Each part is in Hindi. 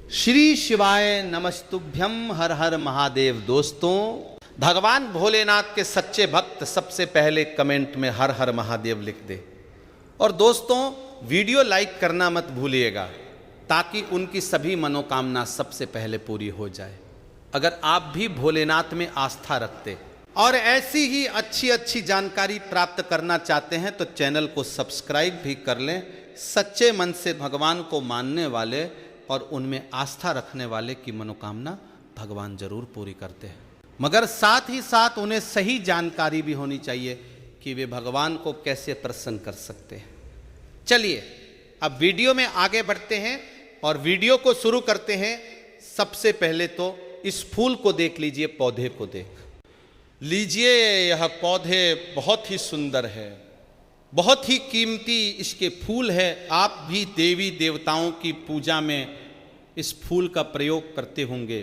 श्री शिवाय नमस्तुभ्यम, हर हर महादेव। दोस्तों, भगवान भोलेनाथ के सच्चे भक्त सबसे पहले कमेंट में हर हर महादेव लिख दे। और दोस्तों, वीडियो लाइक करना मत भूलिएगा ताकि उनकी सभी मनोकामना सबसे पहले पूरी हो जाए। अगर आप भी भोलेनाथ में आस्था रखते और ऐसी ही अच्छी अच्छी जानकारी प्राप्त करना चाहते हैं तो चैनल को सब्सक्राइब भी कर लें। सच्चे मन से भगवान को मानने वाले और उनमें आस्था रखने वाले की मनोकामना भगवान जरूर पूरी करते हैं, मगर साथ ही साथ उन्हें सही जानकारी भी होनी चाहिए कि वे भगवान को कैसे प्रसन्न कर सकते हैं। चलिए अब वीडियो में आगे बढ़ते हैं और वीडियो को शुरू करते हैं। सबसे पहले तो इस फूल को देख लीजिए, पौधे को देख लीजिए। यह पौधे बहुत ही सुंदर है, बहुत ही कीमती इसके फूल है। आप भी देवी देवताओं की पूजा में इस फूल का प्रयोग करते होंगे।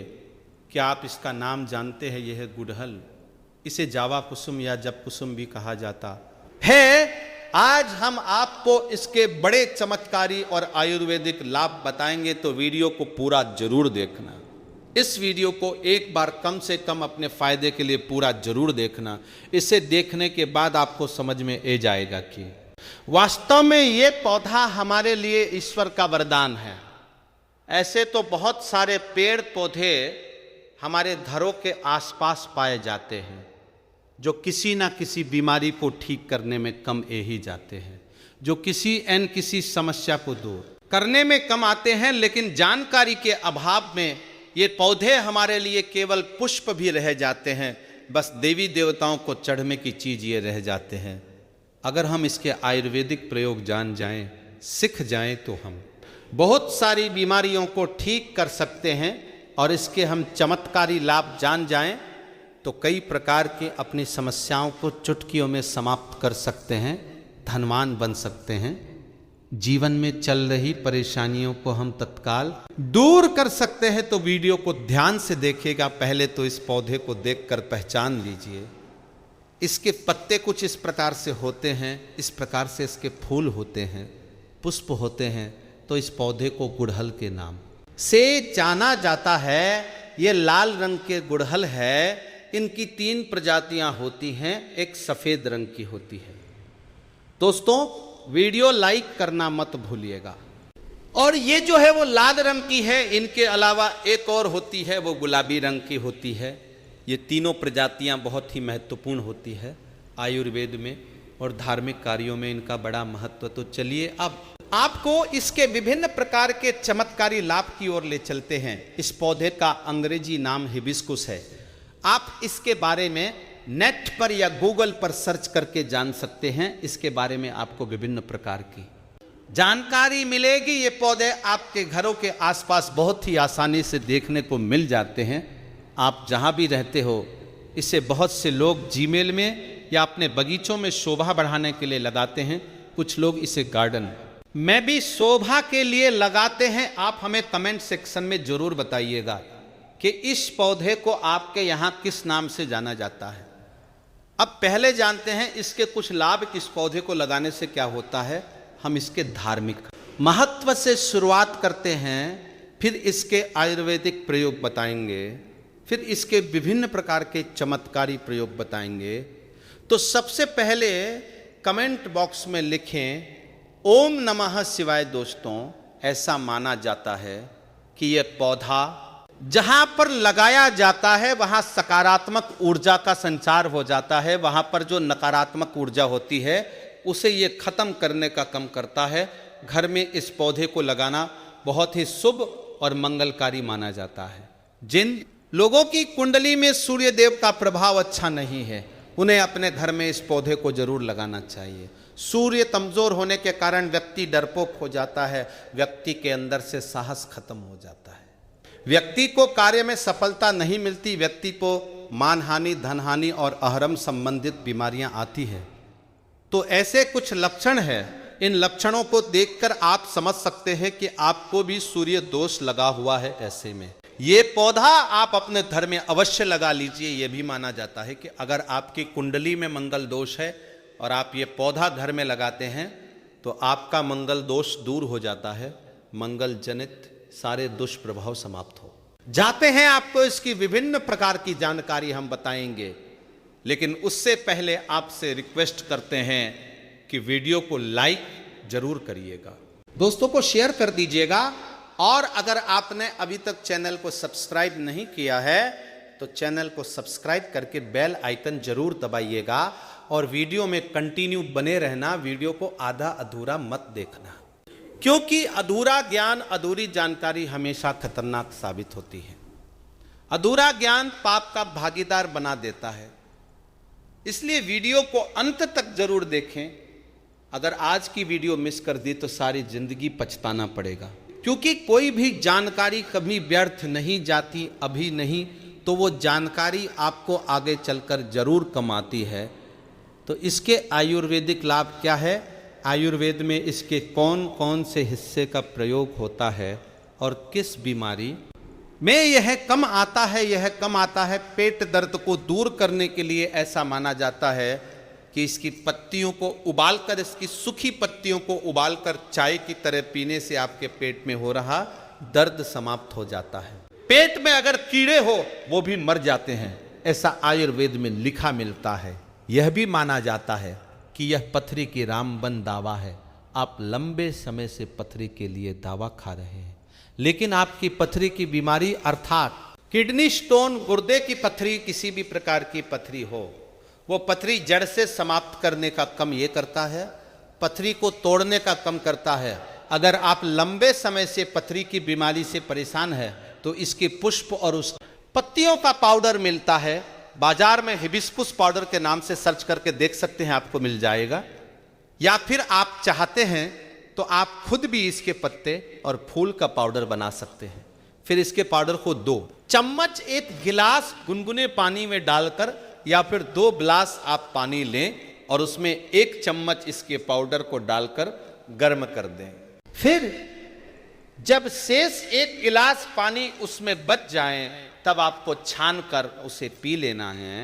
क्या आप इसका नाम जानते हैं? यह है गुड़हल। इसे जावा कुसुम या जप कुसुम भी कहा जाता है। आज हम आपको इसके बड़े चमत्कारी और आयुर्वेदिक लाभ बताएंगे, तो वीडियो को पूरा जरूर देखना। इस वीडियो को एक बार कम से कम अपने फायदे के लिए पूरा जरूर देखना। इसे देखने के बाद आपको समझ में आ जाएगा कि वास्तव में ये पौधा हमारे लिए ईश्वर का वरदान है। ऐसे तो बहुत सारे पेड़ पौधे हमारे घरों के आसपास पाए जाते हैं जो किसी ना किसी बीमारी को ठीक करने में कम आ ही जाते हैं, जो किसी समस्या को दूर करने में कम आते हैं। लेकिन जानकारी के अभाव में ये पौधे हमारे लिए केवल पुष्प भी रह जाते हैं, बस देवी देवताओं को चढ़ने की चीज़ ये रह जाते हैं। अगर हम इसके आयुर्वेदिक प्रयोग जान जाएं, सीख जाएं, तो हम बहुत सारी बीमारियों को ठीक कर सकते हैं। और इसके हम चमत्कारी लाभ जान जाएं तो कई प्रकार की अपनी समस्याओं को चुटकियों में समाप्त कर सकते हैं, धनवान बन सकते हैं। जीवन में चल रही परेशानियों को हम तत्काल दूर कर सकते हैं। तो वीडियो को ध्यान से देखिएगा। पहले तो इस पौधे को देखकर पहचान लीजिए। इसके पत्ते कुछ इस प्रकार से होते हैं, इस प्रकार से इसके फूल होते हैं, पुष्प होते हैं। तो इस पौधे को गुड़हल के नाम से जाना जाता है। ये लाल रंग के गुड़हल है। इनकी 3 प्रजातियां होती हैं, एक सफ़ेद रंग की होती है। दोस्तों, वीडियो लाइक करना मत भूलिएगा। और ये जो है वो लाल रंग की है। इनके अलावा एक और होती है, वो गुलाबी रंग की होती है। ये तीनों प्रजातियां बहुत ही महत्वपूर्ण होती है आयुर्वेद में और धार्मिक कार्यों में इनका बड़ा महत्व। तो चलिए अब आपको इसके विभिन्न प्रकार के चमत्कारी लाभ की ओर ले चलते हैं। इस पौधे का अंग्रेजी नाम हिबिस्कुस है। आप इसके बारे में नेट पर या गूगल पर सर्च करके जान सकते हैं। इसके बारे में आपको विभिन्न प्रकार की जानकारी मिलेगी। ये पौधे आपके घरों के आसपास बहुत ही आसानी से देखने को मिल जाते हैं। आप जहां भी रहते हो, इसे बहुत से लोग जीमेल में या अपने बगीचों में शोभा बढ़ाने के लिए लगाते हैं। कुछ लोग इसे गार्डन में भी शोभा के लिए लगाते हैं। आप हमें कमेंट सेक्शन में जरूर बताइएगा कि इस पौधे को आपके यहाँ किस नाम से जाना जाता है। अब पहले जानते हैं इसके कुछ लाभ। इस पौधे को लगाने से क्या होता है, हम इसके धार्मिक महत्व से शुरुआत करते हैं, फिर इसके आयुर्वेदिक प्रयोग बताएंगे, फिर इसके विभिन्न प्रकार के चमत्कारी प्रयोग बताएंगे। तो सबसे पहले कमेंट बॉक्स में लिखें ओम नमः शिवाय। दोस्तों, ऐसा माना जाता है कि यह पौधा जहां पर लगाया जाता है वहां सकारात्मक ऊर्जा का संचार हो जाता है। वहां पर जो नकारात्मक ऊर्जा होती है उसे ये खत्म करने का काम करता है। घर में इस पौधे को लगाना बहुत ही शुभ और मंगलकारी माना जाता है। जिन लोगों की कुंडली में सूर्य देव का प्रभाव अच्छा नहीं है, उन्हें अपने घर में इस पौधे को जरूर लगाना चाहिए। सूर्य कमजोर होने के कारण व्यक्ति डरपोक हो जाता है, व्यक्ति के अंदर से साहस खत्म हो जाता है, व्यक्ति को कार्य में सफलता नहीं मिलती, व्यक्ति को मानहानि, धनहानि और अहरम संबंधित बीमारियां आती है। तो ऐसे कुछ लक्षण है। इन लक्षणों को देखकर आप समझ सकते हैं कि आपको भी सूर्य दोष लगा हुआ है। ऐसे में ये पौधा आप अपने घर में अवश्य लगा लीजिए। यह भी माना जाता है कि अगर आपकी कुंडली में मंगल दोष है और आप ये पौधा घर में लगाते हैं तो आपका मंगल दोष दूर हो जाता है। मंगल जनित सारे दुष्प्रभाव समाप्त हो जाते हैं। आपको इसकी विभिन्न प्रकार की जानकारी हम बताएंगे, लेकिन उससे पहले आपसे रिक्वेस्ट करते हैं कि वीडियो को लाइक जरूर करिएगा, दोस्तों को शेयर कर दीजिएगा, और अगर आपने अभी तक चैनल को सब्सक्राइब नहीं किया है तो चैनल को सब्सक्राइब करके बेल आइकन जरूर दबाइएगा, और वीडियो में कंटिन्यू बने रहना, वीडियो को आधा अधूरा मत देखना, क्योंकि अधूरा ज्ञान, अधूरी जानकारी हमेशा खतरनाक साबित होती है। अधूरा ज्ञान पाप का भागीदार बना देता है, इसलिए वीडियो को अंत तक जरूर देखें। अगर आज की वीडियो मिस कर दी तो सारी जिंदगी पछताना पड़ेगा, क्योंकि कोई भी जानकारी कभी व्यर्थ नहीं जाती, अभी नहीं तो वो जानकारी आपको आगे चलकर जरूर कमाती है। तो इसके आयुर्वेदिक लाभ क्या है, आयुर्वेद में इसके कौन कौन से हिस्से का प्रयोग होता है और किस बीमारी में यह कम आता है, यह कम आता है। पेट दर्द को दूर करने के लिए ऐसा माना जाता है कि इसकी पत्तियों को उबालकर, इसकी सूखी पत्तियों को उबालकर चाय की तरह पीने से आपके पेट में हो रहा दर्द समाप्त हो जाता है। पेट में अगर कीड़े हो वो भी मर जाते हैं, ऐसा आयुर्वेद में लिखा मिलता है। यह भी माना जाता है कि यह पथरी की रामबन दावा है। आप लंबे समय से पथरी के लिए दवा खा रहे हैं, लेकिन आपकी पथरी की बीमारी अर्थात किडनी स्टोन, गुर्दे की पथरी, किसी भी प्रकार की पथरी हो, वो पथरी जड़ से समाप्त करने का काम ये करता है, पथरी को तोड़ने का काम करता है। अगर आप लंबे समय से पथरी की बीमारी से परेशान है तो इसके पुष्प और उस पत्तियों का पाउडर मिलता है बाजार में, हिबिस्कुस पाउडर के नाम से सर्च करके देख सकते हैं, आपको मिल जाएगा। या फिर आप चाहते हैं तो आप खुद भी इसके पत्ते और फूल का पाउडर बना सकते हैं। फिर इसके पाउडर को 2 चम्मच 1 गिलास गुनगुने पानी में डालकर, या फिर 2 गिलास आप पानी लें और उसमें 1 चम्मच इसके पाउडर को डालकर गर्म कर दें। फिर जब शेष 1 गिलास पानी उसमें बच जाए तब आपको छान कर उसे पी लेना है।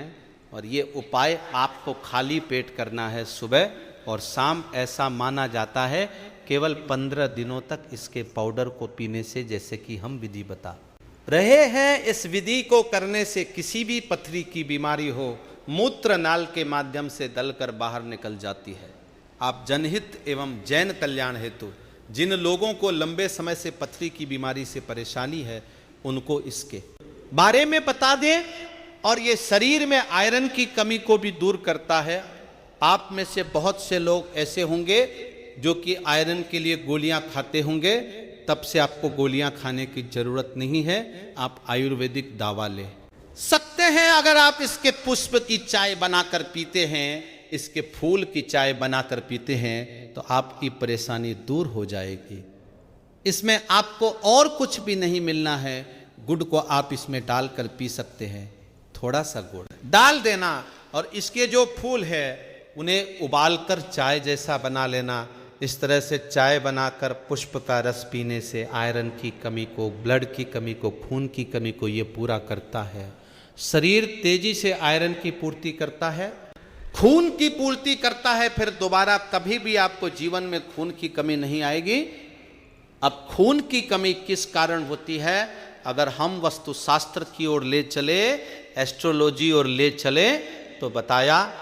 और ये उपाय आपको खाली पेट करना है सुबह और शाम। ऐसा माना जाता है केवल 15 दिनों तक इसके पाउडर को पीने से, जैसे कि हम विधि बता रहे हैं। इस विधि को करने से किसी भी पथरी की बीमारी हो, मूत्र नाल के माध्यम से दलकर बाहर निकल जाती है। आप जनहित एवं जैन कल्याण हेतु जिन लोगों को लंबे समय से पथरी की बीमारी से परेशानी है, उनको इसके बारे में बता दें। और ये शरीर में आयरन की कमी को भी दूर करता है। आप में से बहुत से लोग ऐसे होंगे जो कि आयरन के लिए गोलियां खाते होंगे, तब से आपको गोलियां खाने की जरूरत नहीं है, आप आयुर्वेदिक दवा ले सकते हैं। अगर आप इसके पुष्प की चाय बनाकर पीते हैं, इसके फूल की चाय बनाकर पीते हैं, तो आपकी परेशानी दूर हो जाएगी। इसमें आपको और कुछ भी नहीं मिलना है, गुड़ को आप इसमें डालकर पी सकते हैं। थोड़ा सा गुड़ डाल देना और इसके जो फूल है उन्हें उबालकर चाय जैसा बना लेना। इस तरह से चाय बनाकर पुष्प का रस पीने से आयरन की कमी को, ब्लड की कमी को, खून की कमी को ये पूरा करता है। शरीर तेजी से आयरन की पूर्ति करता है, खून की पूर्ति करता है। फिर दोबारा कभी भी आपको जीवन में खून की कमी नहीं आएगी। अब खून की कमी किस कारण होती है, अगर हम वस्तु शास्त्र की ओर ले चले, एस्ट्रोलॉजी और ले चले, तो बताया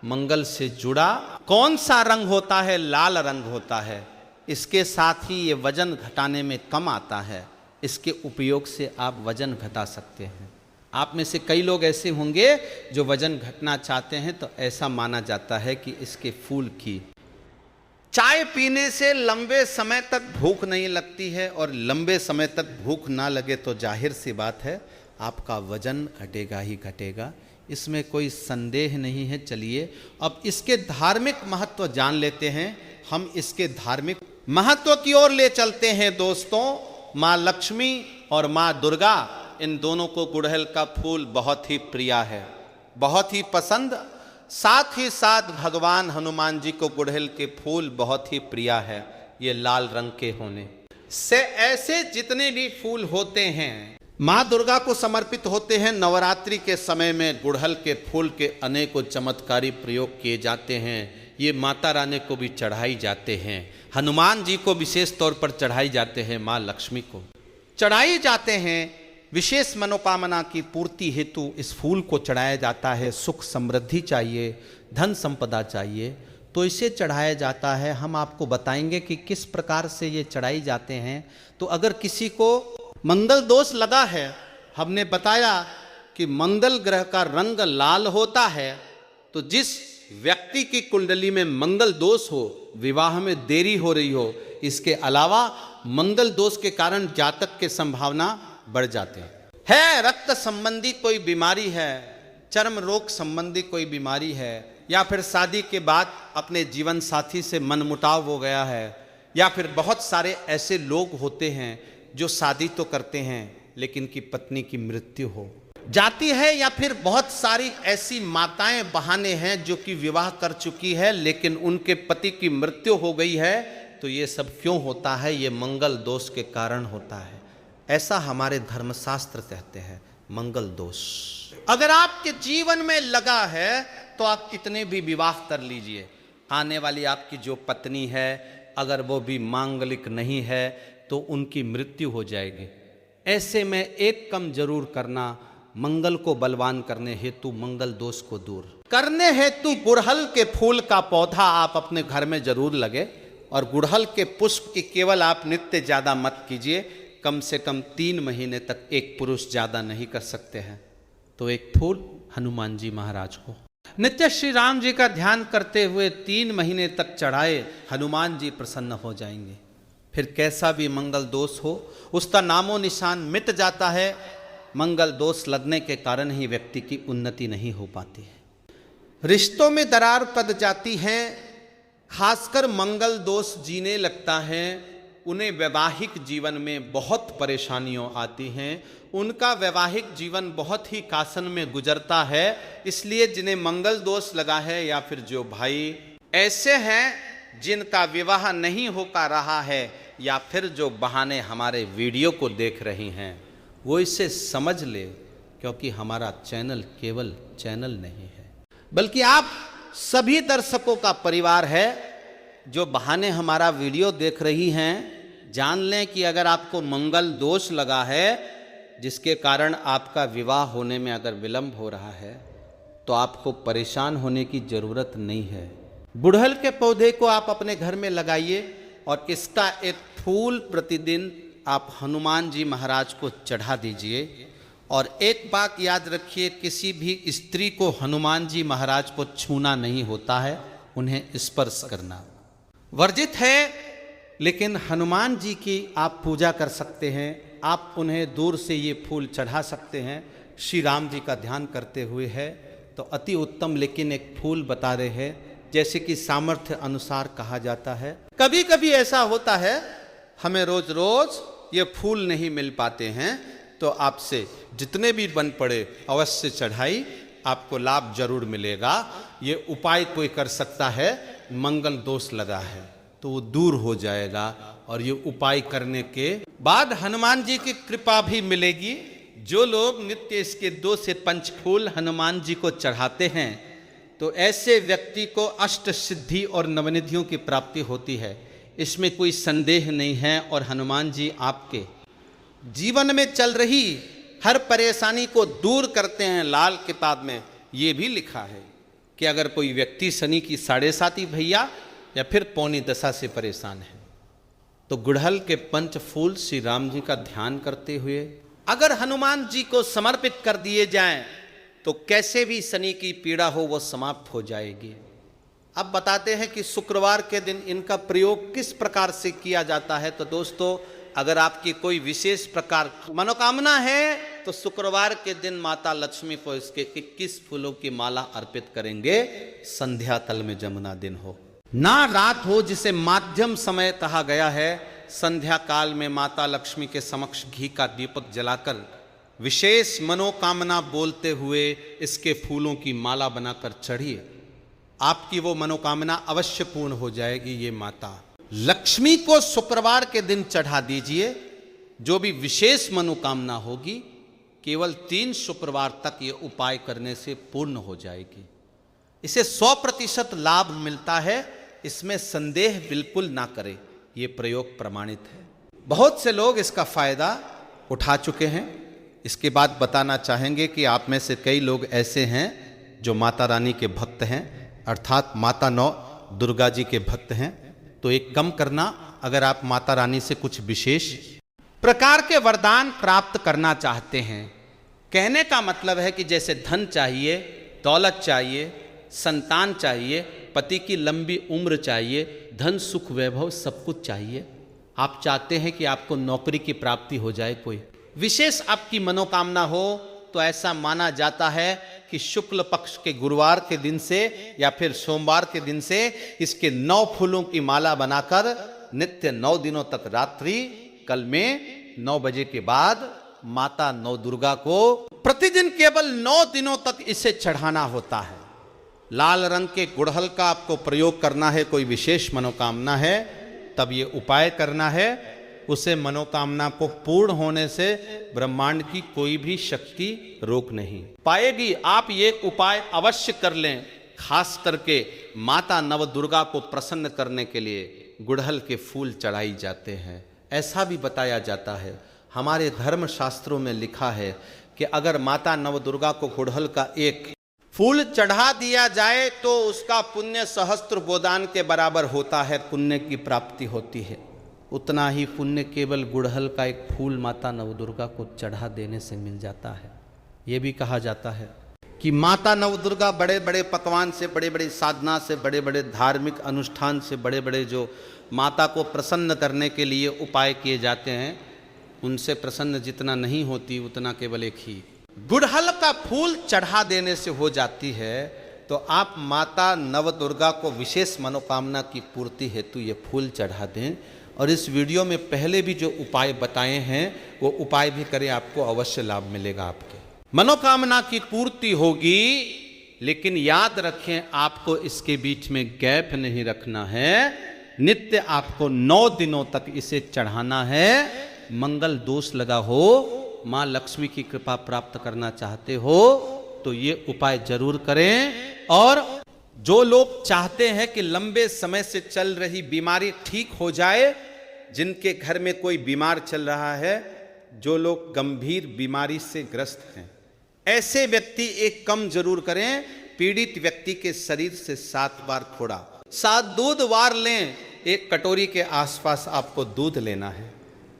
मंगल से जुड़ा कौन सा रंग होता है, लाल रंग होता है। इसके साथ ही ये वजन घटाने में कम आता है। इसके उपयोग से आप वजन घटा सकते हैं। आप में से कई लोग ऐसे होंगे जो वजन घटना चाहते हैं, तो ऐसा माना जाता है कि इसके फूल की चाय पीने से लंबे समय तक भूख नहीं लगती है, और लंबे समय तक भूख ना लगे तो जाहिर सी बात है आपका वजन घटेगा ही घटेगा, इसमें कोई संदेह नहीं है। चलिए अब इसके धार्मिक महत्व जान लेते हैं। हम इसके धार्मिक महत्व की ओर ले चलते हैं दोस्तों। माँ लक्ष्मी और माँ दुर्गा, इन दोनों को गुड़हल का फूल बहुत ही प्रिय है, बहुत ही पसंद। साथ ही साथ भगवान हनुमान जी को गुड़हल के फूल बहुत ही प्रिय है, ये लाल रंग के होने से। ऐसे जितने भी फूल होते हैं माँ दुर्गा को समर्पित होते हैं। नवरात्रि के समय में गुड़हल के फूल के अनेकों चमत्कारी प्रयोग किए जाते हैं। ये माता रानी को भी चढ़ाई जाते हैं, हनुमान जी को विशेष तौर पर चढ़ाई जाते हैं, माँ लक्ष्मी को। चढ़ाई जाते हैं। विशेष मनोकामना की पूर्ति हेतु इस फूल को चढ़ाया जाता है। सुख समृद्धि चाहिए, धन संपदा चाहिए, तो इसे चढ़ाया जाता है। हम आपको बताएंगे कि किस प्रकार से ये चढ़ाई जाते हैं। तो अगर किसी को मंगल दोष लगा है, हमने बताया कि मंगल ग्रह का रंग लाल होता है, तो जिस व्यक्ति की कुंडली में मंगल दोष हो, विवाह में देरी हो रही हो, इसके अलावा मंगल दोष के कारण जातक के संभावना बढ़ जाते हैं। रक्त संबंधी कोई बीमारी है, चर्म रोग संबंधी कोई बीमारी है, या फिर शादी के बाद अपने जीवन साथी से मनमुटाव हो गया है, या फिर बहुत सारे ऐसे लोग होते हैं जो शादी तो करते हैं लेकिन की पत्नी की मृत्यु हो जाती है, या फिर बहुत सारी ऐसी माताएं बहाने हैं जो कि विवाह कर चुकी है लेकिन उनके पति की मृत्यु हो गई है। तो ये सब क्यों होता है? ये मंगल दोष के कारण होता है। ऐसा हमारे धर्मशास्त्र कहते हैं, मंगल दोष। अगर आपके जीवन में लगा है तो आप कितने भी विवाह कर लीजिए, आने वाली आपकी जो पत्नी है अगर वो भी मांगलिक नहीं है तो उनकी मृत्यु हो जाएगी। ऐसे में एक काम जरूर करना, मंगल को बलवान करने हेतु, मंगल दोष को दूर करने हेतु गुड़हल के फूल का पौधा आप अपने घर में जरूर लगे। और गुड़हल के पुष्प की केवल आप नित्य ज्यादा मत कीजिए, कम से कम 3 महीने तक एक पुरुष ज्यादा नहीं कर सकते हैं। तो एक फूल हनुमान जी महाराज को नित्य श्री राम जी का ध्यान करते हुए 3 महीने तक चढ़ाए, हनुमान जी प्रसन्न हो जाएंगे। फिर कैसा भी मंगल दोष हो उसका नामो निशान मिट जाता है। मंगल दोष लगने के कारण ही व्यक्ति की उन्नति नहीं हो पाती है। रिश्तों में दरार पड़ जाती है, खासकर मंगल दोष जीने लगता है, उन्हें वैवाहिक जीवन में बहुत परेशानियां आती हैं, उनका वैवाहिक जीवन बहुत ही कासन में गुजरता है। इसलिए जिन्हें मंगल दोष लगा है या फिर जो भाई ऐसे हैं जिनका विवाह नहीं हो पा रहा है, या फिर जो बहाने हमारे वीडियो को देख रही हैं, वो इसे समझ ले, क्योंकि हमारा चैनल केवल चैनल नहीं है बल्कि आप सभी दर्शकों का परिवार है। जो बहाने हमारा वीडियो देख रही हैं, जान लें कि अगर आपको मंगल दोष लगा है जिसके कारण आपका विवाह होने में अगर विलंब हो रहा है, तो आपको परेशान होने की ज़रूरत नहीं है। गुड़हल के पौधे को आप अपने घर में लगाइए और इसका एक फूल प्रतिदिन आप हनुमान जी महाराज को चढ़ा दीजिए। और एक बात याद रखिए, किसी भी स्त्री को हनुमान जी महाराज को छूना नहीं होता है, उन्हें स्पर्श करना वर्जित है। लेकिन हनुमान जी की आप पूजा कर सकते हैं, आप उन्हें दूर से ये फूल चढ़ा सकते हैं। श्री राम जी का ध्यान करते हुए है तो अति उत्तम। लेकिन एक फूल बता रहे हैं, जैसे कि सामर्थ्य अनुसार कहा जाता है। कभी कभी ऐसा होता है हमें रोज रोज ये फूल नहीं मिल पाते हैं, तो आपसे जितने भी बन पड़े अवश्य चढ़ाई, आपको लाभ जरूर मिलेगा। ये उपाय कोई कर सकता है, मंगल दोष लगा है तो वो दूर हो जाएगा, और ये उपाय करने के बाद हनुमान जी की कृपा भी मिलेगी। जो लोग नित्य इसके 2 से 5 फूल हनुमान जी को चढ़ाते हैं, तो ऐसे व्यक्ति को अष्ट सिद्धि और नवनिधियों की प्राप्ति होती है, इसमें कोई संदेह नहीं है। और हनुमान जी आपके जीवन में चल रही हर परेशानी को दूर करते हैं। लाल किताब में ये भी लिखा है कि अगर कोई व्यक्ति शनि की 7.5 भैया या फिर पौनी दशा से परेशान है, तो गुड़हल के 5 फूल श्री राम जी का ध्यान करते हुए अगर हनुमान जी को समर्पित कर दिए जाएं, तो कैसे भी शनि की पीड़ा हो वो समाप्त हो जाएगी। अब बताते हैं कि शुक्रवार के दिन इनका प्रयोग किस प्रकार से किया जाता है। तो दोस्तों, अगर आपकी कोई विशेष प्रकार मनोकामना है तो शुक्रवार के दिन माता लक्ष्मी को इसके 21 फूलों की माला अर्पित करेंगे। संध्या काल में जमुना दिन हो ना रात हो, जिसे माध्यम समय कहा गया है, संध्या काल में माता लक्ष्मी के समक्ष घी का दीपक जलाकर विशेष मनोकामना बोलते हुए इसके फूलों की माला बनाकर चढ़िए। आपकी वो मनोकामना अवश्य पूर्ण हो जाएगी। ये माता लक्ष्मी को शुक्रवार के दिन चढ़ा दीजिए। जो भी विशेष मनोकामना होगी केवल 3 शुक्रवार तक ये उपाय करने से पूर्ण हो जाएगी। इसे 100% लाभ मिलता है, इसमें संदेह बिल्कुल ना करें। ये प्रयोग प्रमाणित है। बहुत से लोग इसका फायदा उठा चुके हैं। इसके बाद बताना चाहेंगे कि आप में से कई लोग ऐसे हैं जो माता रानी के भक्त हैं, अर्थात माता नौ दुर्गा जी के भक्त हैं। तो एक कम करना, अगर आप माता रानी से कुछ विशेष प्रकार के वरदान प्राप्त करना चाहते हैं। कहने का मतलब है कि जैसे धन चाहिए, दौलत चाहिए, संतान चाहिए, पति की लंबी उम्र चाहिए, धन सुख वैभव सब कुछ चाहिए। आप चाहते हैं कि आपको नौकरी की प्राप्ति हो जाए, कोई विशेष आपकी मनोकामना हो, तो ऐसा माना जाता है कि शुक्ल पक्ष के गुरुवार के दिन से या फिर सोमवार के दिन से इसके 9 फूलों की माला बनाकर नित्य 9 दिनों तक रात्रि कल में 9 बजे के बाद माता नौ दुर्गा को प्रतिदिन केवल 9 दिनों तक इसे चढ़ाना होता है। लाल रंग के गुड़हल का आपको प्रयोग करना है, कोई विशेष मनोकामना है तब ये उपाय करना है। उसे मनोकामना को पूर्ण होने से ब्रह्मांड की कोई भी शक्ति रोक नहीं पाएगी। आप ये उपाय अवश्य कर लें। खास करके माता नव दुर्गा को प्रसन्न करने के लिए गुड़हल के फूल चढ़ाई जाते हैं। ऐसा भी बताया जाता है, हमारे धर्म शास्त्रों में लिखा है कि अगर माता नव दुर्गा को गुड़हल का एक फूल चढ़ा दिया जाए तो उसका पुण्य सहस्त्र गोदान के बराबर होता है, पुण्य की प्राप्ति होती है। उतना ही पुण्य केवल गुड़हल का एक फूल माता नव दुर्गा को चढ़ा देने से मिल जाता है। ये भी कहा जाता है कि माता नव दुर्गा बड़े बड़े पकवान से, बड़े बड़े साधना से, बड़े बड़े धार्मिक अनुष्ठान से, बड़े बड़े जो माता को प्रसन्न करने के लिए उपाय किए जाते हैं, उनसे प्रसन्न जितना नहीं होती उतना केवल एक ही गुड़हल का फूल चढ़ा देने से हो जाती है। तो आप माता नव दुर्गा को विशेष मनोकामना की पूर्ति हेतु ये फूल चढ़ा दें। और इस वीडियो में पहले भी जो उपाय बताए हैं वो उपाय भी करें, आपको अवश्य लाभ मिलेगा, आपके मनोकामना की पूर्ति होगी। लेकिन याद रखें, आपको इसके बीच में गैप नहीं रखना है। नित्य आपको 9 दिनों तक इसे चढ़ाना है। मंगल दोष लगा हो, माँ लक्ष्मी की कृपा प्राप्त करना चाहते हो तो ये उपाय जरूर करें। और जो लोग चाहते हैं कि लंबे समय से चल रही बीमारी ठीक हो जाए, जिनके घर में कोई बीमार चल रहा है, जो लोग गंभीर बीमारी से ग्रस्त हैं, ऐसे व्यक्ति एक कम जरूर करें। पीड़ित व्यक्ति के शरीर से 7 बार थोड़ा 7 दूध वार लें। एक कटोरी के आसपास आपको दूध लेना है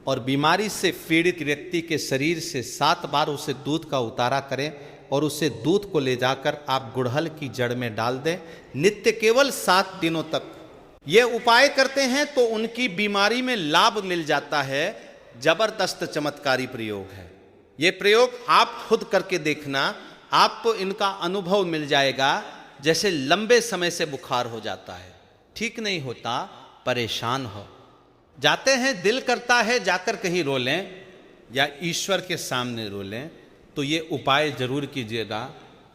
और बीमारी से पीड़ित व्यक्ति के शरीर से 7 बार उसे दूध का उतारा करें और उसे दूध को ले जाकर आप गुड़हल की जड़ में डाल दें। नित्य केवल 7 दिनों तक ये उपाय करते हैं तो उनकी बीमारी में लाभ मिल जाता है। जबरदस्त चमत्कारी प्रयोग है ये प्रयोग, आप खुद करके देखना, आपको इनका अनुभव मिल जाएगा। जैसे लंबे समय से बुखार हो जाता है, ठीक नहीं होता, परेशान हो जाते हैं, दिल करता है जाकर कहीं रो लें या ईश्वर के सामने रो लें, तो ये उपाय जरूर कीजिएगा।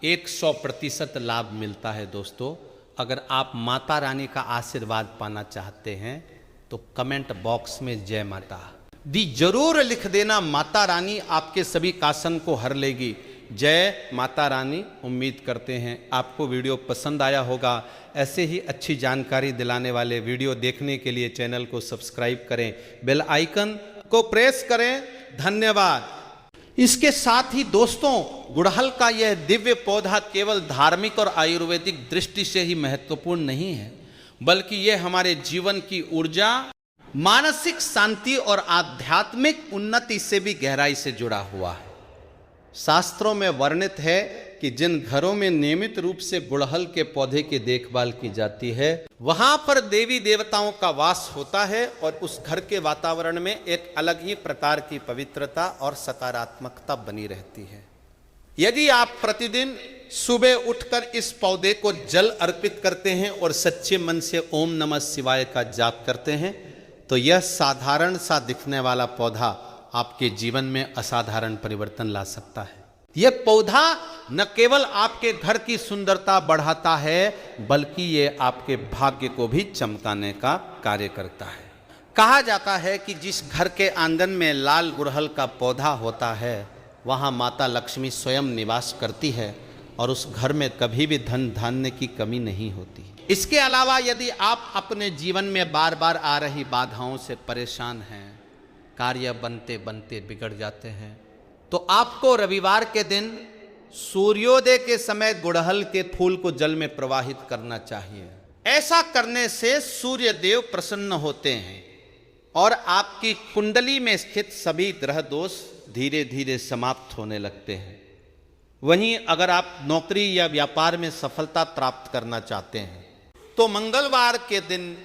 100% लाभ मिलता है दोस्तों। अगर आप माता रानी का आशीर्वाद पाना चाहते हैं तो कमेंट बॉक्स में जय माता दी जरूर लिख देना। माता रानी आपके सभी कासन को हर लेगी। जय माता रानी। उम्मीद करते हैं आपको वीडियो पसंद आया होगा। ऐसे ही अच्छी जानकारी दिलाने वाले वीडियो देखने के लिए चैनल को सब्सक्राइब करें, बेल आइकन को प्रेस करें। धन्यवाद। इसके साथ ही दोस्तों, गुड़हल का यह दिव्य पौधा केवल धार्मिक और आयुर्वेदिक दृष्टि से ही महत्वपूर्ण नहीं है, बल्कि यह हमारे जीवन की ऊर्जा, मानसिक शांति और आध्यात्मिक उन्नति से भी गहराई से जुड़ा हुआ है। शास्त्रों में वर्णित है कि जिन घरों में नियमित रूप से गुड़हल के पौधे की देखभाल की जाती है, वहां पर देवी देवताओं का वास होता है और उस घर के वातावरण में एक अलग ही प्रकार की पवित्रता और सकारात्मकता बनी रहती है। यदि आप प्रतिदिन सुबह उठकर इस पौधे को जल अर्पित करते हैं और सच्चे मन से ओम नमः शिवाय का जाप करते हैं, तो यह साधारण सा दिखने वाला पौधा आपके जीवन में असाधारण परिवर्तन ला सकता है। यह पौधा न केवल आपके घर की सुंदरता बढ़ाता है, बल्कि यह आपके भाग्य को भी चमकाने का कार्य करता है। कहा जाता है कि जिस घर के आंगन में लाल गुड़हल का पौधा होता है, वहां माता लक्ष्मी स्वयं निवास करती है और उस घर में कभी भी धन धान्य की कमी नहीं होती। इसके अलावा यदि आप अपने जीवन में बार बार आ रही बाधाओं से परेशान हैं, कार्य बनते बनते बिगड़ जाते हैं। तो आपको रविवार के दिन सूर्योदय के समय गुड़हल के फूल को जल में प्रवाहित करना चाहिए। ऐसा करने से सूर्य देव प्रसन्न होते हैं और आपकी कुंडली में स्थित सभी ग्रह दोष धीरे धीरे समाप्त होने लगते हैं। वहीं अगर आप नौकरी या व्यापार में सफलता प्राप्त करना चाहते हैं तो मंगलवार के दिन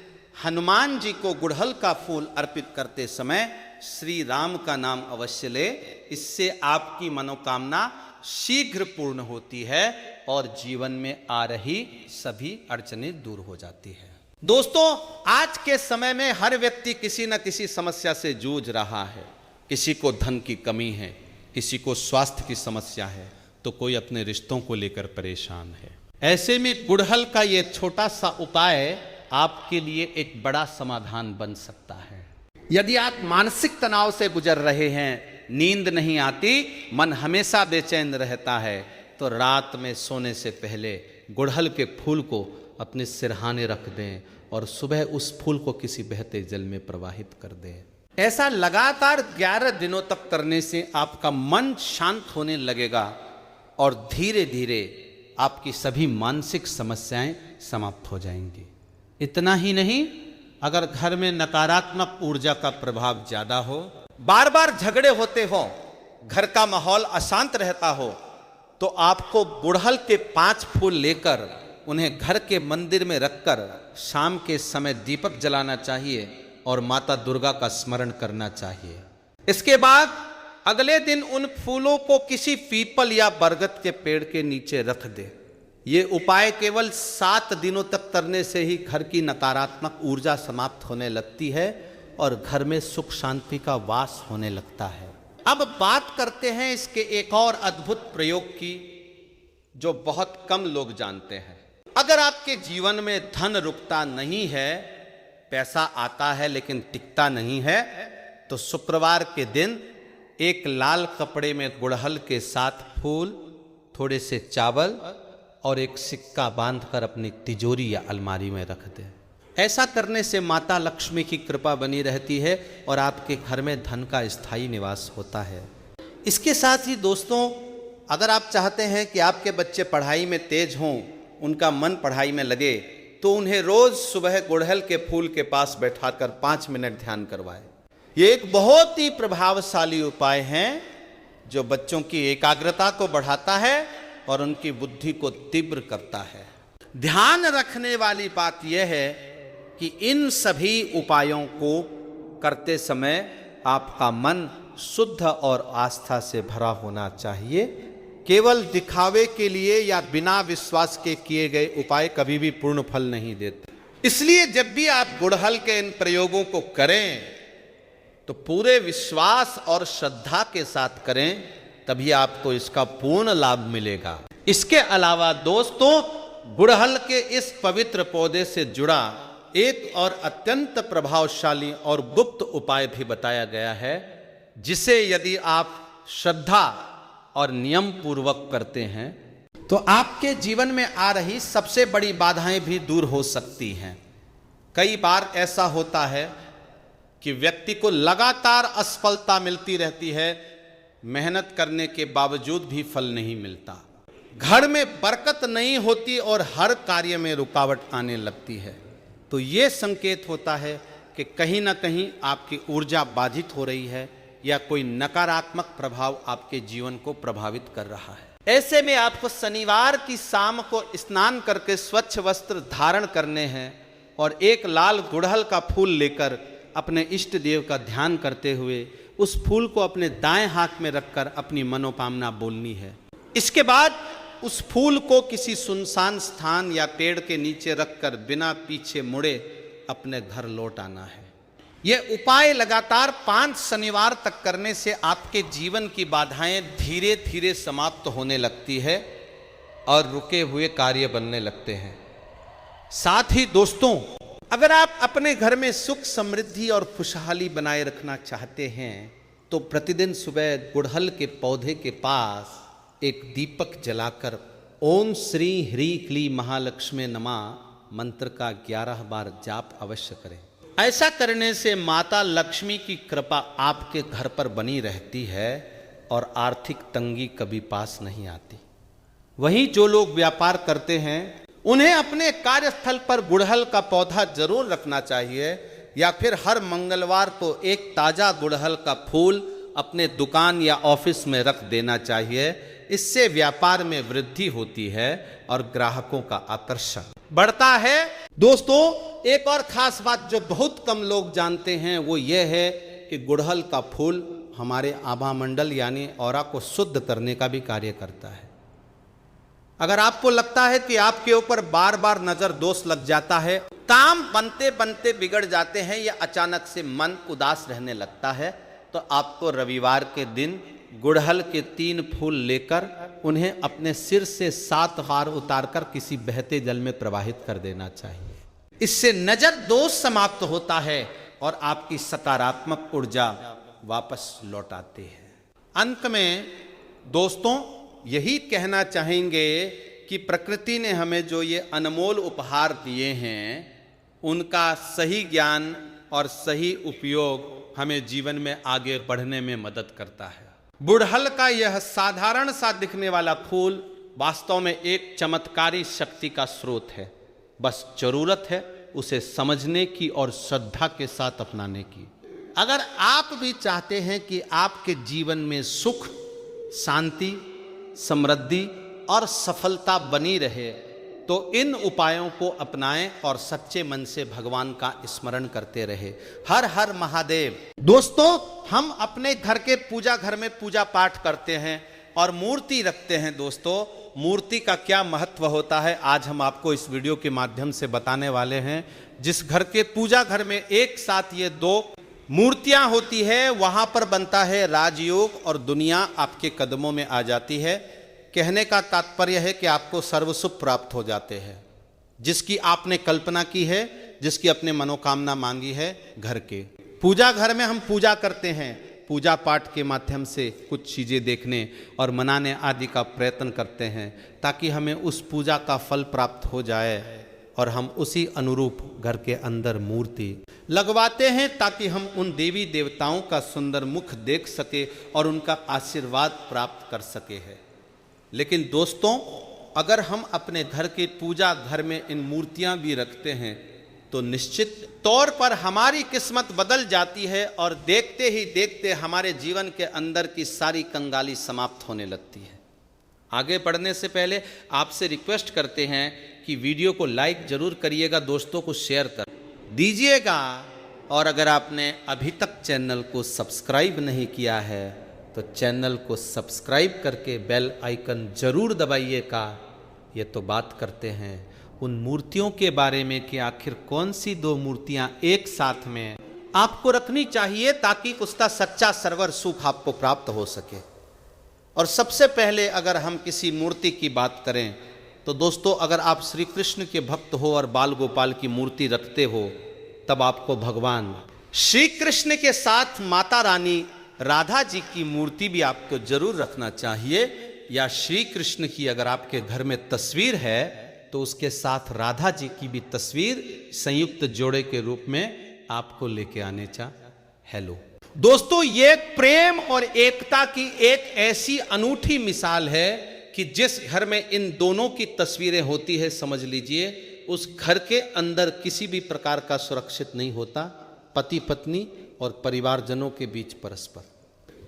हनुमान जी को गुड़हल का फूल अर्पित करते समय श्री राम का नाम अवश्य ले। इससे आपकी मनोकामना शीघ्र पूर्ण होती है और जीवन में आ रही सभी अड़चनें दूर हो जाती है। दोस्तों, आज के समय में हर व्यक्ति किसी न किसी समस्या से जूझ रहा है। किसी को धन की कमी है, किसी को स्वास्थ्य की समस्या है, तो कोई अपने रिश्तों को लेकर परेशान है। ऐसे में गुड़हल का ये छोटा सा उपाय आपके लिए एक बड़ा समाधान बन सकता है। यदि आप मानसिक तनाव से गुजर रहे हैं, नींद नहीं आती, मन हमेशा बेचैन रहता है, तो रात में सोने से पहले गुड़हल के फूल को अपने सिरहाने रख दें और सुबह उस फूल को किसी बहते जल में प्रवाहित कर दें। ऐसा लगातार 11 दिनों तक करने से आपका मन शांत होने लगेगा और धीरे धीरे आपकी सभी मानसिक समस्याएं समाप्त हो जाएंगी। इतना ही नहीं, अगर घर में नकारात्मक ऊर्जा का प्रभाव ज्यादा हो, बार बार झगड़े होते हो, घर का माहौल अशांत रहता हो, तो आपको गुड़हल के 5 फूल लेकर उन्हें घर के मंदिर में रखकर शाम के समय दीपक जलाना चाहिए और माता दुर्गा का स्मरण करना चाहिए। इसके बाद अगले दिन उन फूलों को किसी पीपल या बरगद के पेड़ के नीचे रख दे। ये उपाय केवल 7 दिनों तक करने से ही घर की नकारात्मक ऊर्जा समाप्त होने लगती है और घर में सुख शांति का वास होने लगता है। अब बात करते हैं इसके एक और अद्भुत प्रयोग की, जो बहुत कम लोग जानते हैं। अगर आपके जीवन में धन रुकता नहीं है, पैसा आता है लेकिन टिकता नहीं है, तो शुक्रवार के दिन एक लाल कपड़े में गुड़हल के 7 फूल, थोड़े से चावल और एक सिक्का बांधकर अपनी तिजोरी या अलमारी में रख दें। ऐसा करने से माता लक्ष्मी की कृपा बनी रहती है और आपके घर में धन का स्थायी निवास होता है। इसके साथ ही दोस्तों, अगर आप चाहते हैं कि आपके बच्चे पढ़ाई में तेज हों, उनका मन पढ़ाई में लगे, तो उन्हें रोज सुबह गुड़हल के फूल के पास बैठाकर 5 मिनट ध्यान करवाएं। ये एक बहुत ही प्रभावशाली उपाय है जो बच्चों की एकाग्रता को बढ़ाता है और उनकी बुद्धि को तीव्र करता है। ध्यान रखने वाली बात यह है कि इन सभी उपायों को करते समय आपका मन शुद्ध और आस्था से भरा होना चाहिए। केवल दिखावे के लिए या बिना विश्वास के किए गए उपाय कभी भी पूर्ण फल नहीं देते। इसलिए जब भी आप गुड़हल के इन प्रयोगों को करें तो पूरे विश्वास और श्रद्धा के साथ करें, तभी आपको इसका पूर्ण लाभ मिलेगा। इसके अलावा दोस्तों, गुड़हल के इस पवित्र पौधे से जुड़ा एक और अत्यंत प्रभावशाली और गुप्त उपाय भी बताया गया है, जिसे यदि आप श्रद्धा और नियम पूर्वक करते हैं तो आपके जीवन में आ रही सबसे बड़ी बाधाएं भी दूर हो सकती हैं। कई बार ऐसा होता है कि व्यक्ति को लगातार असफलता मिलती रहती है, मेहनत करने के बावजूद भी फल नहीं मिलता, घर में बरकत नहीं होती और हर कार्य में रुकावट आने लगती है। तो ये संकेत होता है कि कहीं ना कहीं आपकी ऊर्जा बाधित हो रही है या कोई नकारात्मक प्रभाव आपके जीवन को प्रभावित कर रहा है। ऐसे में आपको शनिवार की शाम को स्नान करके स्वच्छ वस्त्र धारण करने हैं और एक लाल गुड़हल का फूल लेकर अपने इष्ट देव का ध्यान करते हुए उस फूल को अपने दाएं हाथ में रखकर अपनी मनोकामना बोलनी है। इसके बाद उस फूल को किसी सुनसान स्थान या पेड़ के नीचे रखकर बिना पीछे मुड़े अपने घर लौट आना है। यह उपाय लगातार 5 शनिवार तक करने से आपके जीवन की बाधाएं धीरे धीरे समाप्त होने लगती है और रुके हुए कार्य बनने लगते हैं। साथ ही दोस्तों, अगर आप अपने घर में सुख समृद्धि और खुशहाली बनाए रखना चाहते हैं तो प्रतिदिन सुबह गुड़हल के पौधे के पास एक दीपक जलाकर ओम श्री ह्री क्ली महालक्ष्मी नमः मंत्र का 11 बार जाप अवश्य करें। ऐसा करने से माता लक्ष्मी की कृपा आपके घर पर बनी रहती है और आर्थिक तंगी कभी पास नहीं आती। वहीं जो लोग व्यापार करते हैं उन्हें अपने कार्यस्थल पर गुड़हल का पौधा जरूर रखना चाहिए, या फिर हर मंगलवार को एक ताजा गुड़हल का फूल अपने दुकान या ऑफिस में रख देना चाहिए। इससे व्यापार में वृद्धि होती है और ग्राहकों का आकर्षण बढ़ता है। दोस्तों, एक और खास बात जो बहुत कम लोग जानते हैं वो ये है कि गुड़हल का फूल हमारे आभा मंडल यानी ऑरा को शुद्ध करने का भी कार्य करता है। अगर आपको लगता है कि आपके ऊपर बार बार नजर दोष लग जाता है, काम बनते बनते बिगड़ जाते हैं या अचानक से मन उदास रहने लगता है, तो आपको रविवार के दिन गुड़हल के 3 फूल लेकर उन्हें अपने सिर से 7 बार उतारकर किसी बहते जल में प्रवाहित कर देना चाहिए। इससे नजर दोष समाप्त होता है और आपकी सकारात्मक ऊर्जा वापस लौट आती है। अंत में दोस्तों यही कहना चाहेंगे कि प्रकृति ने हमें जो ये अनमोल उपहार दिए हैं उनका सही ज्ञान और सही उपयोग हमें जीवन में आगे बढ़ने में मदद करता है। गुड़हल का यह साधारण सा दिखने वाला फूल वास्तव में एक चमत्कारी शक्ति का स्रोत है। बस जरूरत है उसे समझने की और श्रद्धा के साथ अपनाने की। अगर आप भी चाहते हैं कि आपके जीवन में सुख, शांति, समृद्धि और सफलता बनी रहे तो इन उपायों को अपनाएं और सच्चे मन से भगवान का स्मरण करते रहे। हर हर महादेव। दोस्तों, हम अपने घर के पूजा घर में पूजा पाठ करते हैं और मूर्ति रखते हैं। दोस्तों, मूर्ति का क्या महत्व होता है आज हम आपको इस वीडियो के माध्यम से बताने वाले हैं। जिस घर के पूजा घर में एक साथ ये 2 मूर्तियां होती है वहां पर बनता है राजयोग और दुनिया आपके कदमों में आ जाती है। कहने का तात्पर्य है कि आपको सर्व सुख प्राप्त हो जाते हैं। जिसकी आपने कल्पना की है, जिसकी अपने मनोकामना मांगी है, घर के पूजा घर में हम पूजा करते हैं। पूजा पाठ के माध्यम से कुछ चीज़ें देखने और मनाने आदि का प्रयत्न करते हैं ताकि हमें उस पूजा का फल प्राप्त हो जाए और हम उसी अनुरूप घर के अंदर मूर्ति लगवाते हैं ताकि हम उन देवी देवताओं का सुंदर मुख देख सके और उनका आशीर्वाद प्राप्त कर सके है। लेकिन दोस्तों, अगर हम अपने घर के पूजा घर में इन मूर्तियां भी रखते हैं तो निश्चित तौर पर हमारी किस्मत बदल जाती है और देखते ही देखते हमारे जीवन के अंदर की सारी कंगाली समाप्त होने लगती है। आगे बढ़ने से पहले आपसे रिक्वेस्ट करते हैं कि वीडियो को लाइक जरूर करिएगा, दोस्तों को शेयर कर दीजिएगा और अगर आपने अभी तक चैनल को सब्सक्राइब नहीं किया है तो चैनल को सब्सक्राइब करके बेल आइकन जरूर दबाइएगा। ये तो बात करते हैं उन मूर्तियों के बारे में कि आखिर कौन सी 2 मूर्तियां एक साथ में आपको रखनी चाहिए ताकि उसका सच्चा सर्वर सुख आपको प्राप्त हो सके। और सबसे पहले अगर हम किसी मूर्ति की बात करें तो दोस्तों, अगर आप श्री कृष्ण के भक्त हो और बाल गोपाल की मूर्ति रखते हो तब आपको भगवान श्री कृष्ण के साथ माता रानी राधा जी की मूर्ति भी आपको जरूर रखना चाहिए। या श्री कृष्ण की अगर आपके घर में तस्वीर है तो उसके साथ राधा जी की भी तस्वीर संयुक्त जोड़े के रूप में आपको लेके आने हेलो दोस्तों, ये प्रेम और एकता की एक ऐसी अनूठी मिसाल है कि जिस घर में इन दोनों की तस्वीरें होती है, समझ लीजिए उस घर के अंदर किसी भी प्रकार का सुरक्षित नहीं होता। पति पत्नी और परिवारजनों के बीच परस्पर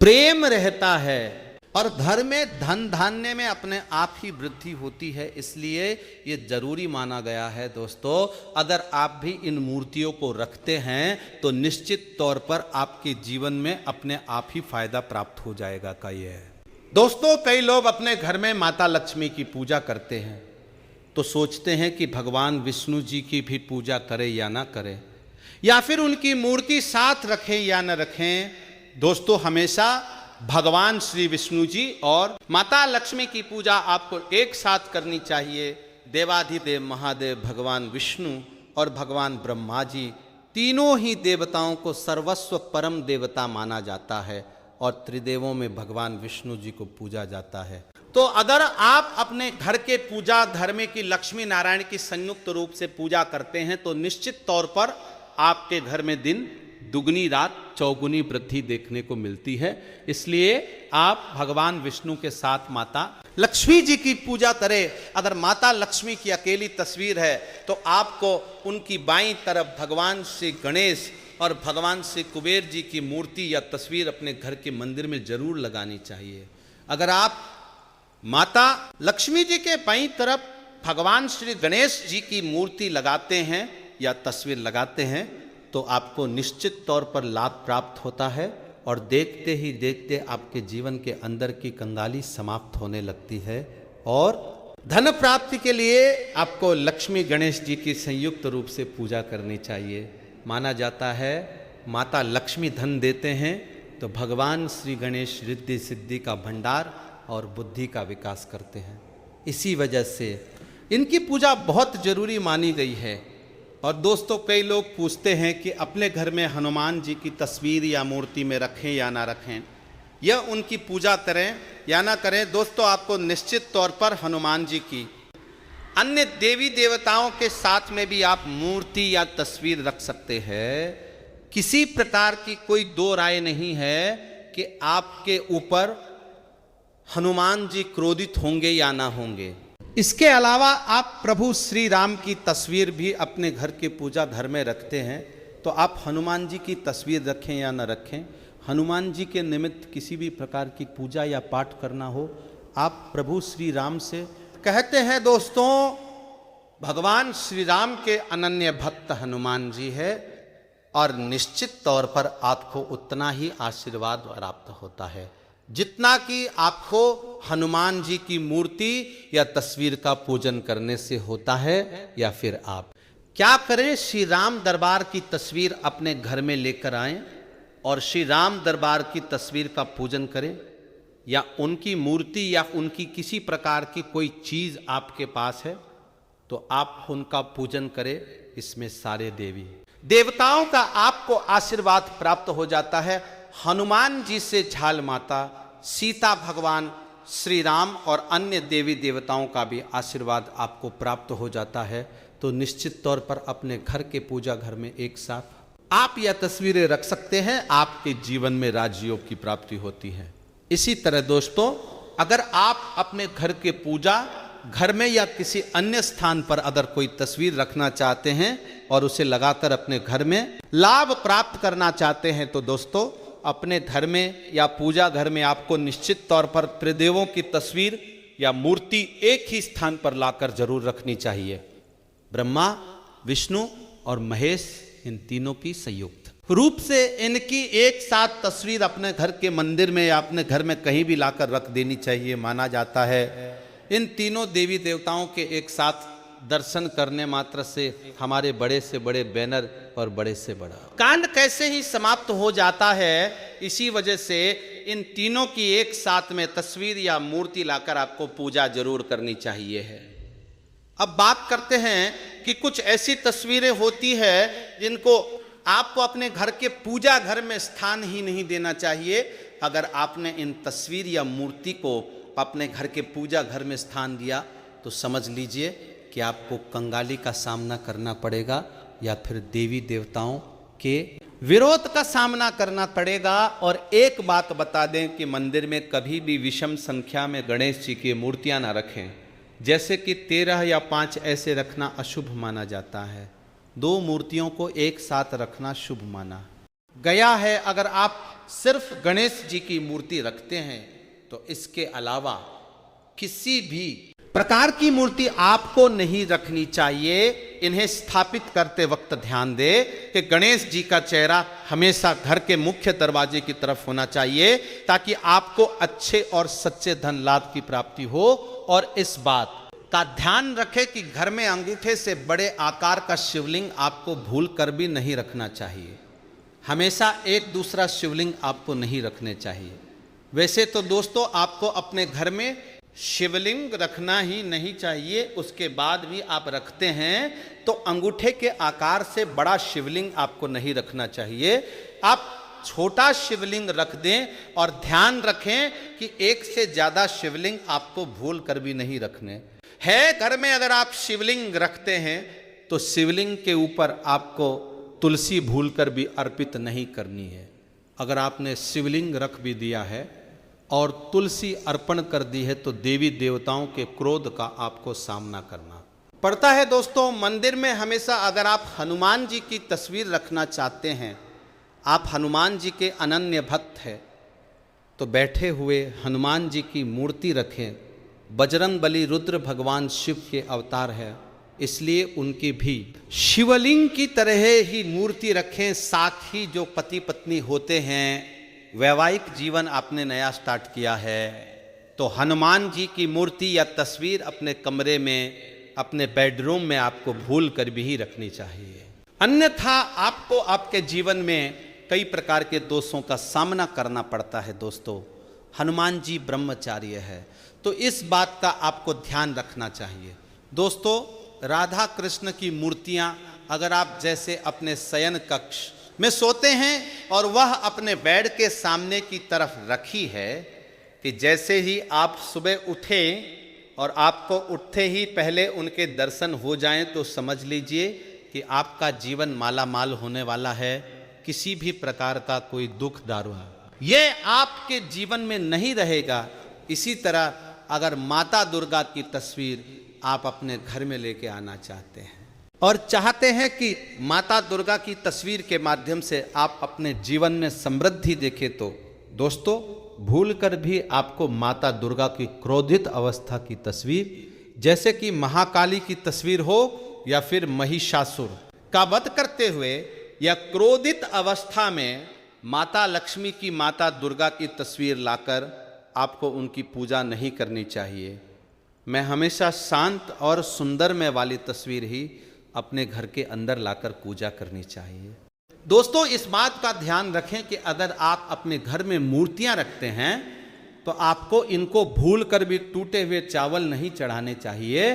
प्रेम रहता है और घर में धन धान्य में अपने आप ही वृद्धि होती है। इसलिए ये जरूरी माना गया है दोस्तों, अगर आप भी इन मूर्तियों को रखते हैं तो निश्चित तौर पर आपके जीवन में अपने आप ही फायदा प्राप्त हो जाएगा का ये है। दोस्तों, कई लोग अपने घर में माता लक्ष्मी की पूजा करते हैं तो सोचते हैं कि भगवान विष्णु जी की भी पूजा करें या ना करें, या फिर उनकी मूर्ति साथ रखें या न रखें। दोस्तों, हमेशा भगवान श्री विष्णु जी और माता लक्ष्मी की पूजा आपको एक साथ करनी चाहिए। देवाधिदेव महादेव भगवान विष्णु और भगवान ब्रह्मा जी तीनों ही देवताओं को सर्वस्व परम देवता माना जाता है और त्रिदेवों में भगवान विष्णु जी को पूजा जाता है। तो अगर आप अपने घर के पूजा घर में की लक्ष्मी नारायण की संयुक्त रूप से पूजा करते हैं तो निश्चित तौर पर आपके घर में दिन दुगनी रात चौगुनी वृद्धि देखने को मिलती है। इसलिए आप भगवान विष्णु के साथ माता लक्ष्मी जी की पूजा करें। अगर माता लक्ष्मी की अकेली तस्वीर है तो आपको उनकी बाईं तरफ भगवान श्री गणेश और भगवान श्री कुबेर जी की मूर्ति या तस्वीर अपने घर के मंदिर में जरूर लगानी चाहिए। अगर आप माता लक्ष्मी जी के बाईं तरफ भगवान श्री गणेश जी की मूर्ति लगाते हैं या तस्वीर लगाते हैं तो आपको निश्चित तौर पर लाभ प्राप्त होता है और देखते ही देखते आपके जीवन के अंदर की कंगाली समाप्त होने लगती है। और धन प्राप्ति के लिए आपको लक्ष्मी गणेश जी की संयुक्त रूप से पूजा करनी चाहिए। माना जाता है माता लक्ष्मी धन देते हैं तो भगवान श्री गणेश रिद्धि सिद्धि का भंडार और बुद्धि का विकास करते हैं। इसी वजह से इनकी पूजा बहुत जरूरी मानी गई है। और दोस्तों, कई लोग पूछते हैं कि अपने घर में हनुमान जी की तस्वीर या मूर्ति में रखें या ना रखें, या उनकी पूजा करें या ना करें। दोस्तों, आपको निश्चित तौर पर हनुमान जी की, अन्य देवी देवताओं के साथ में भी आप मूर्ति या तस्वीर रख सकते हैं। किसी प्रकार की कोई दो राय नहीं है कि आपके ऊपर हनुमान जी क्रोधित होंगे या ना होंगे। इसके अलावा आप प्रभु श्री राम की तस्वीर भी अपने घर के पूजा घर में रखते हैं तो आप हनुमान जी की तस्वीर रखें या न रखें, हनुमान जी के निमित्त किसी भी प्रकार की पूजा या पाठ करना हो, आप प्रभु श्री राम से कहते हैं। दोस्तों, भगवान श्री राम के अनन्य भक्त हनुमान जी है और निश्चित तौर पर आपको उतना ही आशीर्वाद प्राप्त होता है जितना कि आपको हनुमान जी की मूर्ति या तस्वीर का पूजन करने से होता है। या फिर आप क्या करें, श्री राम दरबार की तस्वीर अपने घर में लेकर आएं और श्री राम दरबार की तस्वीर का पूजन करें, या उनकी मूर्ति या उनकी किसी प्रकार की कोई चीज आपके पास है तो आप उनका पूजन करें। इसमें सारे देवी देवताओं का आपको आशीर्वाद प्राप्त हो जाता है। हनुमान जी से झाल माता, सीता भगवान, श्री राम और अन्य देवी देवताओं का भी आशीर्वाद आपको प्राप्त हो जाता है। तो निश्चित तौर पर अपने घर के पूजा घर में एक साथ आप यह तस्वीरें रख सकते हैं, आपके जीवन में राजयोग की प्राप्ति होती है। इसी तरह दोस्तों, अगर आप अपने घर के पूजा घर में या किसी अन्य स्थान पर अगर कोई तस्वीर रखना चाहते हैं और उसे लगाकर अपने घर में लाभ प्राप्त करना चाहते हैं तो दोस्तों, अपने घर में या पूजा घर में आपको निश्चित तौर पर त्रिदेवों की तस्वीर या मूर्ति एक ही स्थान पर लाकर जरूर रखनी चाहिए। ब्रह्मा, विष्णु और महेश, इन तीनों की संयुक्त रूप से इनकी एक साथ तस्वीर अपने घर के मंदिर में या अपने घर में कहीं भी लाकर रख देनी चाहिए। माना जाता है इन तीनों देवी देवताओं के एक साथ दर्शन करने मात्र से हमारे बड़े से बड़े बैनर और बड़े से बड़ा कांड कैसे ही समाप्त हो जाता है। इसी वजह से इन तीनों की एक साथ में तस्वीर या मूर्ति लाकर आपको पूजा जरूर करनी चाहिए है। अब बात करते हैं कि कुछ ऐसी तस्वीरें होती है जिनको आपको अपने घर के पूजा घर में स्थान ही नहीं देना चाहिए। अगर आपने इन तस्वीर या मूर्ति को अपने घर के पूजा घर में स्थान दिया तो समझ लीजिए कि आपको कंगाली का सामना करना पड़ेगा या फिर देवी देवताओं के विरोध का सामना करना पड़ेगा। और एक बात बता दें कि मंदिर में कभी भी विषम संख्या में गणेश जी की मूर्तियां ना रखें, जैसे कि 13 या 5 ऐसे रखना अशुभ माना जाता है। 2 मूर्तियों को एक साथ रखना शुभ माना गया है। अगर आप सिर्फ गणेश जी की मूर्ति रखते हैं तो इसके अलावा किसी भी प्रकार की मूर्ति आपको नहीं रखनी चाहिए। इन्हें स्थापित करते वक्त ध्यान दें कि गणेश जी का चेहरा हमेशा घर के मुख्य दरवाजे की तरफ होना चाहिए ताकि आपको अच्छे और सच्चे धन लाभ की प्राप्ति हो। और इस बात का ध्यान रखें कि घर में अंगूठे से बड़े आकार का शिवलिंग आपको भूल कर भी नहीं रखना चाहिए। हमेशा एक दूसरा शिवलिंग आपको नहीं रखने चाहिए। वैसे तो दोस्तों, आपको अपने घर में शिवलिंग रखना ही नहीं चाहिए, उसके बाद भी आप रखते हैं तो अंगूठे के आकार से बड़ा शिवलिंग आपको नहीं रखना चाहिए। आप छोटा शिवलिंग रख दें और ध्यान रखें कि एक से ज्यादा शिवलिंग आपको भूल कर भी नहीं रखने है। घर में अगर आप शिवलिंग रखते हैं तो शिवलिंग के ऊपर आपको तुलसी भूलकर भी अर्पित नहीं करनी है। अगर आपने शिवलिंग रख भी दिया है और तुलसी अर्पण कर दी है तो देवी देवताओं के क्रोध का आपको सामना करना पड़ता है। दोस्तों, मंदिर में हमेशा अगर आप हनुमान जी की तस्वीर रखना चाहते हैं, आप हनुमान जी के अनन्य भक्त हैं, तो बैठे हुए हनुमान जी की मूर्ति रखें। बजरंग बली रुद्र भगवान शिव के अवतार है, इसलिए उनकी भी शिवलिंग की तरह ही मूर्ति रखें। साथ ही जो पति पत्नी होते हैं, वैवाहिक जीवन आपने नया स्टार्ट किया है, तो हनुमान जी की मूर्ति या तस्वीर अपने कमरे में, अपने बेडरूम में आपको भूल कर भी रखनी चाहिए। अन्यथा आपको आपके जीवन में कई प्रकार के दोषों का सामना करना पड़ता है। दोस्तों, हनुमान जी ब्रह्मचार्य है, तो इस बात का आपको ध्यान रखना चाहिए। दोस्तों, राधा कृष्ण की मूर्तियां अगर आप जैसे अपने शयन कक्ष में सोते हैं और वह अपने बेड के सामने की तरफ रखी है कि जैसे ही आप सुबह उठें और आपको उठते ही पहले उनके दर्शन हो जाएं, तो समझ लीजिए कि आपका जीवन माला माल होने वाला है। किसी भी प्रकार का कोई दुख दारुण ये आपके जीवन में नहीं रहेगा। इसी तरह अगर माता दुर्गा की तस्वीर आप अपने घर में लेके आना चाहते हैं और चाहते हैं कि माता दुर्गा की तस्वीर के माध्यम से आप अपने जीवन में समृद्धि देखें, तो दोस्तों भूलकर भी आपको माता दुर्गा की क्रोधित अवस्था की तस्वीर, जैसे कि महाकाली की तस्वीर हो या फिर महिषासुर का वध करते हुए या क्रोधित अवस्था में माता लक्ष्मी की, माता दुर्गा की तस्वीर लाकर आपको उनकी पूजा नहीं करनी चाहिए। मैं हमेशा शांत और सुंदरमय वाली तस्वीर ही अपने घर के अंदर लाकर पूजा करनी चाहिए। दोस्तों, इस बात का ध्यान रखें कि अगर आप अपने घर में मूर्तियां रखते हैं तो आपको इनको भूल कर भी टूटे हुए चावल नहीं चढ़ाने चाहिए।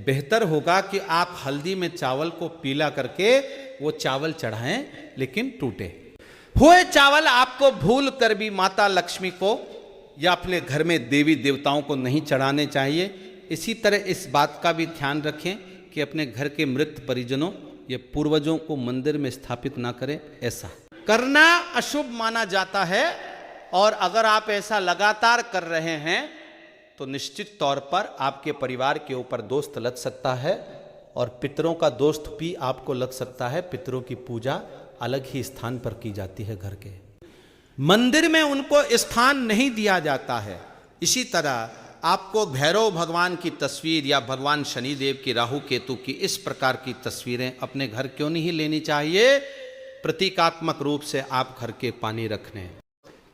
बेहतर होगा कि आप हल्दी में चावल को पीला करके वो चावल चढ़ाएं, लेकिन टूटे हुए चावल आपको भूल कर भी माता लक्ष्मी को या अपने घर में देवी देवताओं को नहीं चढ़ाने चाहिए। इसी तरह इस बात का भी ध्यान रखें कि अपने घर के मृत परिजनों या पूर्वजों को मंदिर में स्थापित ना करें। ऐसा करना अशुभ माना जाता है, और अगर आप ऐसा लगातार कर रहे हैं तो निश्चित तौर पर आपके परिवार के ऊपर दोष लग सकता है और पितरों का दोष भी आपको लग सकता है। पितरों की पूजा अलग ही स्थान पर की जाती है, घर के मंदिर में उनको स्थान नहीं दिया जाता है। इसी तरह आपको भैरव भगवान की तस्वीर या भगवान शनिदेव की, राहु केतु की, इस प्रकार की तस्वीरें अपने घर क्यों नहीं लेनी चाहिए। प्रतीकात्मक रूप से आप घर के पानी रखने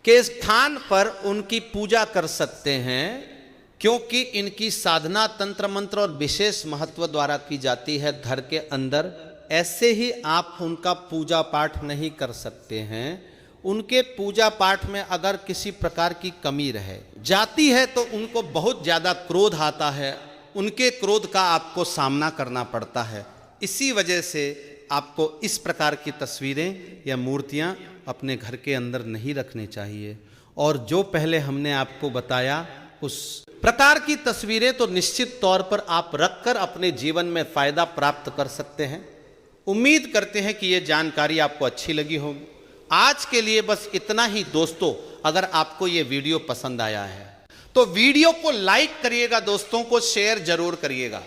के स्थान पर उनकी पूजा कर सकते हैं, क्योंकि इनकी साधना तंत्र मंत्र और विशेष महत्व द्वारा की जाती है घर के अंदर। ऐसे ही आप उनका पूजा पाठ नहीं कर सकते हैं। उनके पूजा पाठ में अगर किसी प्रकार की कमी रह जाती है तो उनको बहुत ज़्यादा क्रोध आता है, उनके क्रोध का आपको सामना करना पड़ता है। इसी वजह से आपको इस प्रकार की तस्वीरें या मूर्तियां अपने घर के अंदर नहीं रखनी चाहिए। और जो पहले हमने आपको बताया उस प्रकार की तस्वीरें तो निश्चित तौर पर आप रखकर अपने जीवन में फ़ायदा प्राप्त कर सकते हैं। उम्मीद करते हैं कि ये जानकारी आपको अच्छी लगी होगी। आज के लिए बस इतना ही। दोस्तों, अगर आपको ये वीडियो पसंद आया है तो वीडियो को लाइक करिएगा, दोस्तों को शेयर जरूर करिएगा।